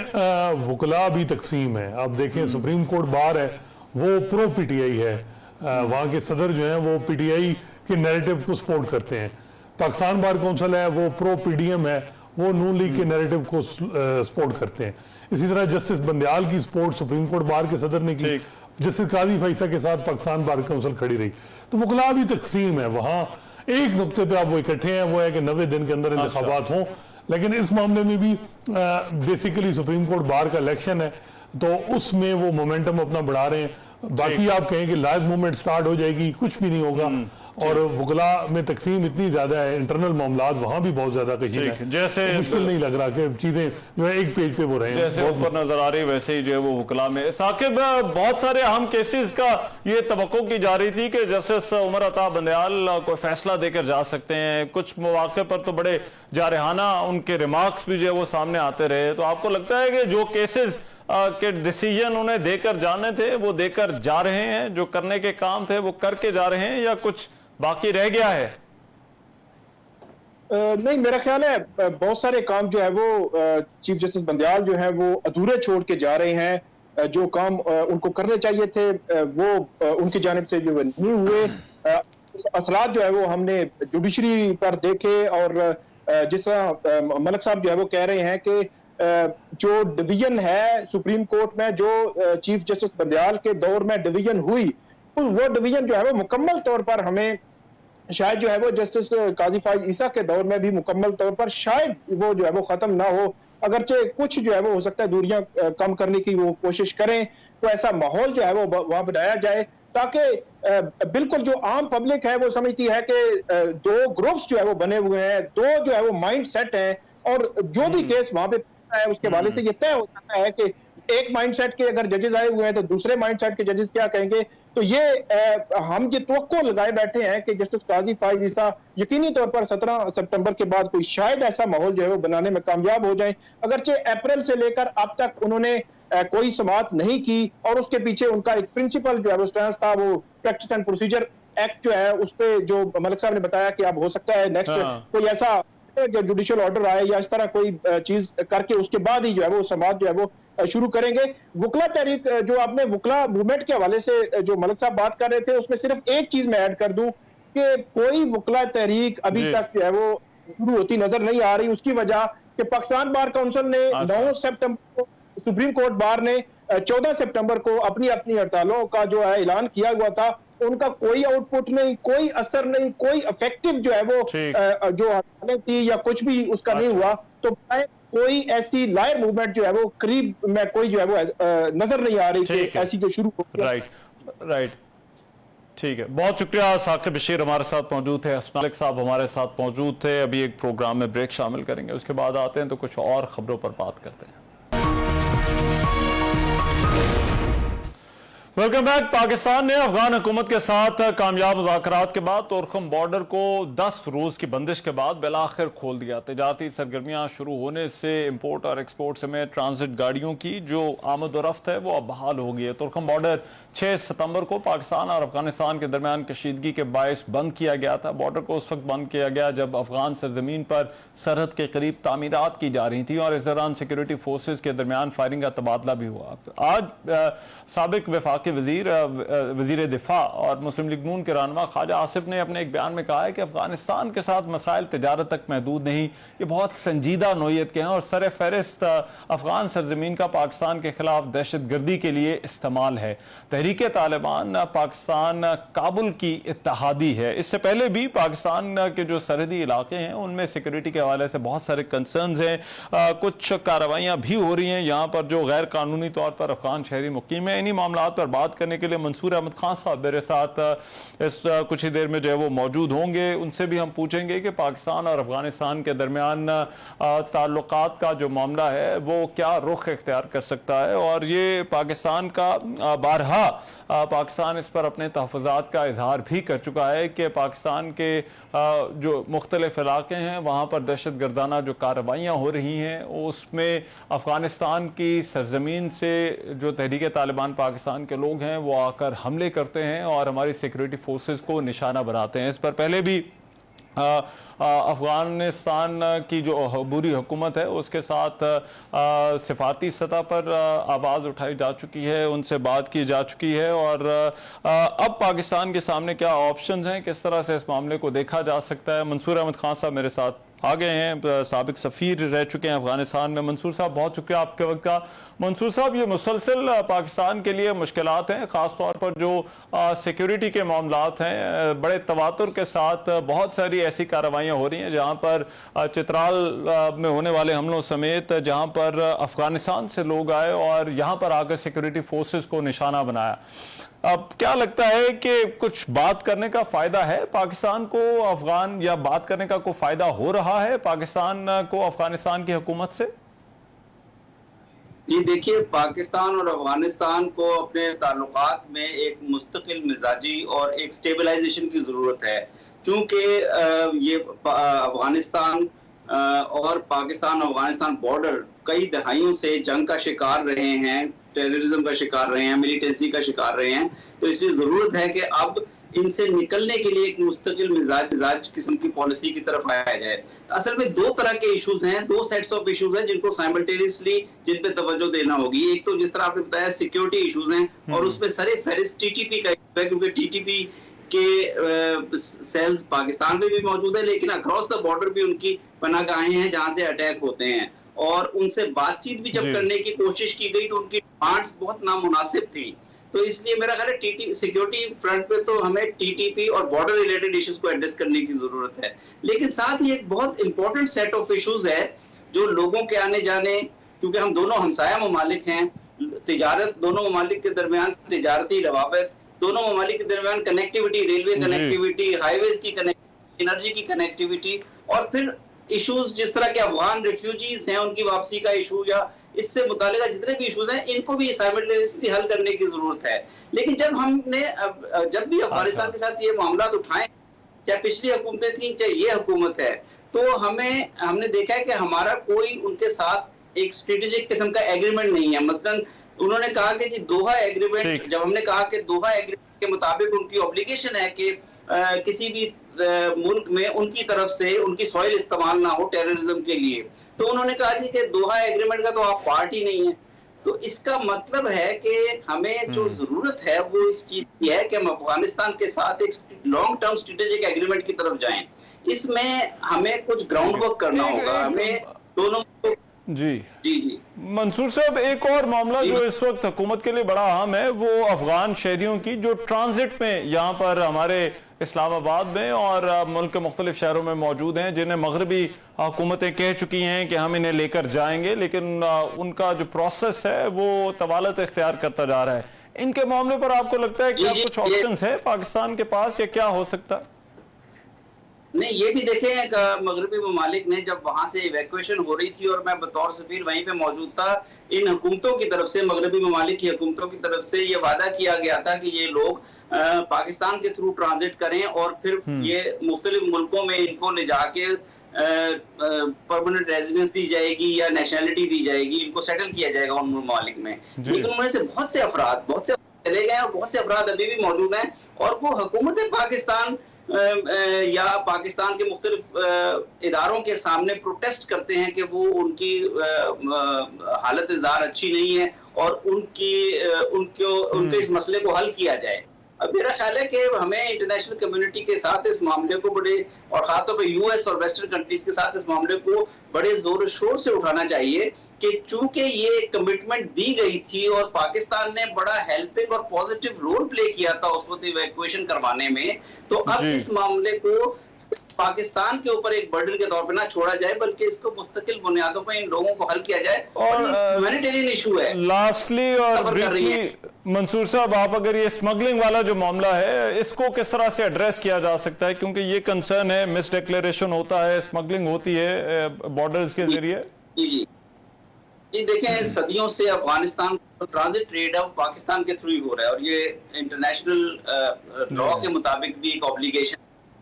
वकला भी तकसीम है। आप देखें सुप्रीम कोर्ट बार है वो प्रो पीटीआई है, वहाँ के सदर जो हैं वो पीटीआई के नैरेटिव को सपोर्ट करते हैं। पाकिस्तान बार काउंसिल है वो प्रो पीडीएम है, वो नून लीग के नैरेटिव को सपोर्ट करते हैं। इसी तरह जस्टिस बंदयाल की सपोर्ट सुप्रीम कोर्ट बार के सदर ने की, जस्टिस काजी फैसा के साथ पाकिस्तान बार काउंसिल खड़ी रही। तो वकला भी तकसीम है, वहाँ एक नुक्ते पे आप वो इकट्ठे हैं, वो है कि 90 दिन के अंदर इंतखाबात हों। लेकिन इस मामले में भी बेसिकली सुप्रीम कोर्ट बार का इलेक्शन है तो उसमें वो मोमेंटम अपना बढ़ा रहे हैं। बाकी आप कहें कि लाइव मूवमेंट स्टार्ट हो जाएगी, कुछ भी नहीं होगा। और वकला में तकसीम इतनी ज्यादा है, इंटरनल मामलात वहाँ भी बहुत ज्यादा कशीद है,
जैसे
तो मुश्किल नहीं लग रहा कि चीजें जो है एक पेज पे वो रहे,
जैसे ऊपर नजर आ रही वैसे ही जो है वो वकला में। साकिब, बहुत सारे अहम केसेस का ये तवक्को की जा रही थी कि जस्टिस उमर अता बंदयाल कोई फैसला देकर जा सकते हैं, कुछ मौके पर तो बड़े जारहाना उनके रिमार्क्स भी जो है वो सामने आते रहे। तो आपको लगता है कि जो केसेस के डिसीजन उन्हें देकर जाने थे वो देकर जा रहे हैं, जो करने के काम थे वो करके जा रहे हैं, या कुछ बाकी रह गया है?
नहीं, मेरा ख्याल है बहुत सारे काम जो है वो चीफ जस्टिस बंदयाल जो है वो अधूरे छोड़ के जा रहे हैं। जो काम उनको करने चाहिए थे वो उनकी जानिब से जो नहीं हुए। असलात जो है वो हमने जुडिशरी पर देखे, और जिस तरह मलिक साहब जो है वो कह रहे हैं कि जो डिवीजन है सुप्रीम कोर्ट में, जो चीफ जस्टिस बंदयाल के दौर में डिवीजन हुई, वो डिवीजन जो है वो मुकम्मल तौर पर हमें शायद जो है वो जस्टिस काजी फाइज ईसा के दौर में भी मुकम्मल तौर पर शायद वो जो है वो खत्म ना हो। अगरचे कुछ जो है वो हो सकता है दूरियां कम करने की वो कोशिश करें, तो ऐसा माहौल जो है वो वहां बनाया जाए ताकि बिल्कुल जो आम पब्लिक है वो समझती है कि दो ग्रुप्स जो है वो बने हुए हैं, दो जो है वो माइंड सेट है, और जो भी केस वहां पे है उसके हवाले से ये तय हो जाता है कि एक माइंडसेट के अगर जजेस आए हुए हैं तो दूसरे माइंडसेट के जजेस क्या कहेंगे। तो ये हम ये तवक्को लगाए बैठे हैं कि जस्टिस काजी फाइज ईसा यकीनी तौर पर 17 सितंबर के बाद कोई शायद ऐसा माहौल जो है वो बनाने में कामयाब हो जाए। अगरचे अप्रैल से लेकर अब तक उन्होंने कोई समाअत नहीं की, और उसके पीछे उनका एक प्रिंसिपल जो है वो स्टैंस था, वो प्रैक्टिस एंड प्रोसीजर एक्ट जो है उस पर जो मलिक साहब ने बताया कि अब हो सकता है नेक्स्ट कोई ऐसा जुडिशियल ऑर्डर आए या इस तरह कोई चीज करके उसके बाद ही जो है वो समाज जो है वो शुरू करेंगे। वकला तहरीक जो आपने वकला मूवमेंट के हवाले से जो मलिक साहब बात कर रहे थे, उसमें सिर्फ एक चीज मैं ऐड कर दूं कि कोई वकला तहरीक अभी तक जो है वो शुरू होती नजर नहीं आ रही। उसकी वजह कि पाकिस्तान बार काउंसिल ने 9 सितंबर को, सुप्रीम कोर्ट बार ने 14 सितंबर को अपनी अपनी हड़तालों का जो है ऐलान किया हुआ था, उनका कोई आउटपुट नहीं, कोई असर नहीं, कोई इफेक्टिव जो है वो जो हड़तालें थी या कुछ भी उसका नहीं हुआ। तो कोई ऐसी लायर मूवमेंट जो है वो करीब में कोई जो है वो नजर नहीं आ रही कि ऐसी जो शुरू हो।
राइट, ठीक है, बहुत शुक्रिया। साकिब बशीर हमारे साथ मौजूद थे, मलिक साहब हमारे साथ मौजूद थे। अभी एक प्रोग्राम में ब्रेक शामिल करेंगे, उसके बाद आते हैं तो कुछ और खबरों पर बात करते हैं। Welcome back. पाकिस्तान ने अफगान हुकूमत के साथ कामयाब मुज़ाकरात के बाद तोरखम बॉर्डर को 10 रोज की बंदिश के बाद बिलाखिर खोल दिया। तिजारती सरगर्मियां शुरू होने से इंपोर्ट और एक्सपोर्ट समेत ट्रांजिट गाड़ियों की जो आमद और रफ्त है वो अब बहाल हो गई है। तोरखम बॉर्डर 6 सितंबर को पाकिस्तान और अफगानिस्तान के दरमियान कशीदगी के बायस बंद किया गया था। बॉर्डर को उस वक्त बंद किया गया जब अफगान सरजमीन पर सरहद के करीब तामीरात की जा रही थी और इस दौरान सिक्योरिटी फोर्सेज के दरमियान फायरिंग का तबादला भी हुआ। आज साबिक वफाकी वजीर दिफा और मुस्लिम लीग नून के रहनुमा ख्वाजा आसिफ ने अपने एक बयान में कहा है कि अफगानिस्तान के साथ मसाइल तिजारत तक महदूद नहीं, ये बहुत संजीदा नोयत के हैं और सर फहरिस्त अफगान सरजमीन का पाकिस्तान के खिलाफ दहशत गर्दी के लिए इस्तेमाल है। तहरीक तालिबान पाकिस्तान काबुल की इत्तेहादी है। इससे पहले भी पाकिस्तान के जो सरहदी इलाके हैं उनमें सिक्योरिटी के हवाले से बहुत सारे कंसर्न्स हैं। कुछ कार्रवाइयाँ भी हो रही हैं यहाँ पर जो गैर कानूनी तौर पर अफगान शहरी मुकीम है। इन्हीं मामलों पर बात करने के लिए मंसूर अहमद खान साहब मेरे साथ इस कुछ ही देर में जो है वो मौजूद होंगे। उनसे भी हम पूछेंगे कि पाकिस्तान और अफगानिस्तान के दरमियान ताल्लुकात का जो मामला है वो क्या रुख इख्तियार कर सकता है, और ये पाकिस्तान का बारहा पाकिस्तान इस पर अपने तहफ़्फ़ुज़ात का इजहार भी कर चुका है कि पाकिस्तान के जो मुख्तलिफ इलाके हैं वहाँ पर दहशत गर्दाना जो कार्रवाइयाँ हो रही हैं उसमें अफ़गानिस्तान की सरजमीन से जो तहरीक तालिबान पाकिस्तान के लोग हैं वो आकर हमले करते हैं और हमारी सिक्योरिटी फोर्सेस को निशाना बनाते हैं। इस पर पहले भी अफ़गानिस्तान की जो अबूरी हुकूमत है उसके साथ सिफाती सतह पर आवाज़ उठाई जा चुकी है, उनसे बात की जा चुकी है, और अब पाकिस्तान के सामने क्या ऑप्शंस हैं, किस तरह से इस मामले को देखा जा सकता है। मंसूर अहमद खान साहब मेरे साथ आ गए हैं, साबिक सफ़ीर रह चुके हैं अफगानिस्तान में। मंसूर साहब बहुत शुक्रिया आपके वक्त का। मंसूर साहब, ये मुसलसल पाकिस्तान के लिए मुश्किलात हैं, ख़ास तौर पर जो सिक्योरिटी के मामलात हैं, बड़े तवातुर के साथ बहुत सारी ऐसी कार्रवाइयाँ हो रही हैं जहाँ पर चित्राल में होने वाले हमलों समेत जहाँ पर अफगानिस्तान से लोग आए और यहाँ पर आकर सिक्योरिटी फोर्सेस को निशाना बनाया। अब क्या लगता है कि कुछ बात करने का फायदा है पाकिस्तान को अफगान, या बात करने का कोई फायदा हो रहा है पाकिस्तान को अफगानिस्तान की हुकूमत से?
ये देखिए, पाकिस्तान और अफगानिस्तान को अपने ताल्लुकात में एक मुस्तकिल मिजाजी और एक स्टेबलाइजेशन की जरूरत है, क्योंकि ये अफगानिस्तान और पाकिस्तान अफगानिस्तान बॉर्डर कई दहाइयों से जंग का शिकार रहे हैं, टेररिज्म का शिकार रहे हैं, मिलिटेंसी का शिकार रहे हैं। तो इसलिए जरूरत है कि अब इनसे निकलने के लिए एक मुस्तकिल मिजाज किस्म की पॉलिसी की तरफ आया जाए। असल में दो तरह के इश्यूज हैं, दो सेट्स ऑफ इश्यूज हैं जिनको साइमल्टेनियसली जिन पे तवज्जो देना होगी। एक तो जिस तरह आपने बताया सिक्योरिटी इश्यूज हैं और उसमें सरे फहरिस्त टीटीपी का है, क्योंकि टीटीपी के सेल्स पाकिस्तान में भी मौजूद है, लेकिन अक्रॉस द बॉर्डर भी उनकी पनाहगाहें हैं जहां से अटैक होते हैं। और उनसे बातचीत भी जब करने की कोशिश की गई तो उनकी डिमांड्स बहुत नामुनासिब थी। तो इसलिए मेरा ख्याल है सिक्योरिटी फ्रंट पे तो हमें टीटीपी और बॉर्डर रिलेटेड इश्यूज को एड्रेस करने की जरूरत है, लेकिन साथ ही एक बहुत इंपॉर्टेंट सेट ऑफ इश्यूज है जो लोगों के आने जाने, क्योंकि हम दोनों हमसाया ममालिक हैं, तिजारत दोनों ममालिक के दरमियान तिजारती रवाबित, दोनों ममालिक के दरमियान कनेक्टिविटी, रेलवे कनेक्टिविटी, हाईवेज की कनेक्टिविटी, एनर्जी की कनेक्टिविटी, और फिर इश्यूज जिस तरह के अफगान रिफ्यूजीज हैं उनकी वापसी का इशू या इससे मुतालिका जितने भी इश्यूज हैं इनको भी साइमल्टेनियसली हल करने की जरूरत है। लेकिन जब जब भी अफगानिस्तान के साथ ये मामला उठाए, चाहे पिछली हुकूमतें थी चाहे ये हुकूमत है, तो हमने देखा है कि हमारा कोई उनके साथ एक स्ट्रेटेजिक किस्म का एग्रीमेंट नहीं है। मसलन उन्होंने कहा कि जी दोहा एग्रीमेंट, जब हमने कहा कि दोहा एग्रीमेंट के मुताबिक उनकी ऑब्लिगेशन है कि किसी भी मुल्क में उनकी तरफ से उनकी सॉइल इस्तेमाल ना हो टेररिज्म के लिए, तो उन्होंने कहा जी कि दोहा एग्रीमेंट का तो आप पार्ट ही नहीं है। तो इसका मतलब है कि हमें जो जरूरत है वो इस चीज की है कि हम अफगानिस्तान के साथ एक लॉन्ग टर्म स्ट्रेटेजिक एग्रीमेंट की तरफ जाएं। इसमें हमें कुछ ग्राउंड वर्क करना होगा, हमें दोनों जी
मंसूर साहब, एक और मामला जो इस वक्त हुकूमत के लिए बड़ा अहम है वो अफगान शहरियों की जो ट्रांजिट में यहाँ पर हमारे इस्लामाबाद में और मुल्क के मुख्तलिफ शहरों में मौजूद हैं, जिन्हें मगरबी हुकूमतें कह चुकी हैं कि हम इन्हें लेकर जाएंगे, लेकिन उनका जो प्रोसेस है वो तवालत इख्तियार करता जा रहा है। इनके मामले पर आपको लगता है कि कुछ ऑप्शंस है पाकिस्तान के पास, या क्या हो सकता है?
नहीं, ये भी देखें मगरबी ममालिक ने जब वहां से इवैक्यूएशन हो रही थी और मैं बतौर सफीर वहीं पे मौजूद था, इन हुकूमतों की तरफ से, मगरबी ममालिक की हुकूमतों की तरफ से ये वादा किया गया था कि ये लोग पाकिस्तान के थ्रू ट्रांजिट करें और फिर ये मुख्तलिफ मुल्कों में इनको ले जाके परमानेंट रेजिडेंस दी जाएगी या नेशनलिटी दी जाएगी, इनको सेटल किया जाएगा उन ममालिक में। लेकिन उनमें से बहुत से अफराद चले गए और बहुत से अफराद अभी भी मौजूद हैं, और वो हुकूमत पाकिस्तान या पाकिस्तान के मुख्तलिफ इदारों के सामने प्रोटेस्ट करते हैं कि वो उनकी हालत जार अच्छी नहीं है और उनके इस मसले को हल किया जाए। अब मेरा ख्याल है कि हमें इंटरनेशनल कम्युनिटी के साथ इस मामले को बड़े, और खासतौर पर यूएस और वेस्टर्न कंट्रीज के साथ इस मामले को बड़े जोर शोर से उठाना चाहिए कि चूंकि ये कमिटमेंट दी गई थी और पाकिस्तान ने बड़ा हेल्पिंग और पॉजिटिव रोल प्ले किया था उस वक्त इवैक्यूएशन करवाने में, तो अब इस मामले को पाकिस्तान के ऊपर एक बर्डन के तौर पे ना छोड़ा जाए, बल्कि इसको मुस्तकिल बुनियादों पर इन लोगों को हल किया जाए। और ह्यूमैनिटेरियन इशू है।
लास्टली और ब्रीफली मंसूर साहब, आप अगर ये स्मगलिंग वाला जो मामला है इसको किस तरह से एड्रेस किया जा सकता है, क्योंकि ये कंसर्न है, मिस डिक्लेरेशन होता है, स्मगलिंग होती है बॉर्डर्स के जरिए।
जी देखें, सदियों से अफगानिस्तान ट्रांजिट ट्रेड है पाकिस्तान के थ्रू ही हो रहा है, और ये इंटरनेशनल लॉ के मुताबिक भी एक ऑब्लिगेशन।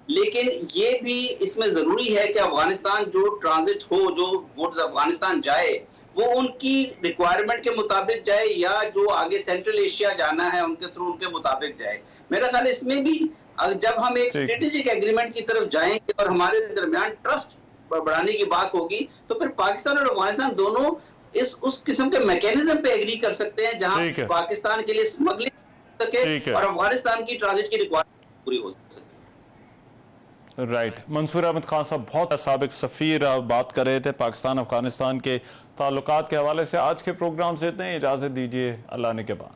लेकिन ये भी इसमें जरूरी है कि अफगानिस्तान जो ट्रांजिट हो, जो गुड्स अफगानिस्तान जाए, वो उनकी रिक्वायरमेंट के मुताबिक जाए, या जो आगे सेंट्रल एशिया जाना है उनके थ्रू उनके मुताबिक जाए। मेरा ख्याल इसमें भी जब हम एक स्ट्रेटेजिक एग्रीमेंट की तरफ जाएंगे और हमारे दरमियान ट्रस्ट बढ़ाने की बात होगी, तो फिर पाकिस्तान और अफगानिस्तान दोनों उस किस्म के मैकेनिज्म पे एग्री कर सकते हैं जहां पाकिस्तान के लिए स्मगलिंग सके और अफगानिस्तान की ट्रांजिट की रिक्वायरमेंट पूरी हो सके।
राइट। मंसूर अहमद खान साहब, बहुत साबिक सफीर, बात कर रहे थे पाकिस्तान अफगानिस्तान के ताल्लुकात के हवाले से। आज के प्रोग्राम से इतने, इजाजत दीजिए, अल्लाह ने के बाद।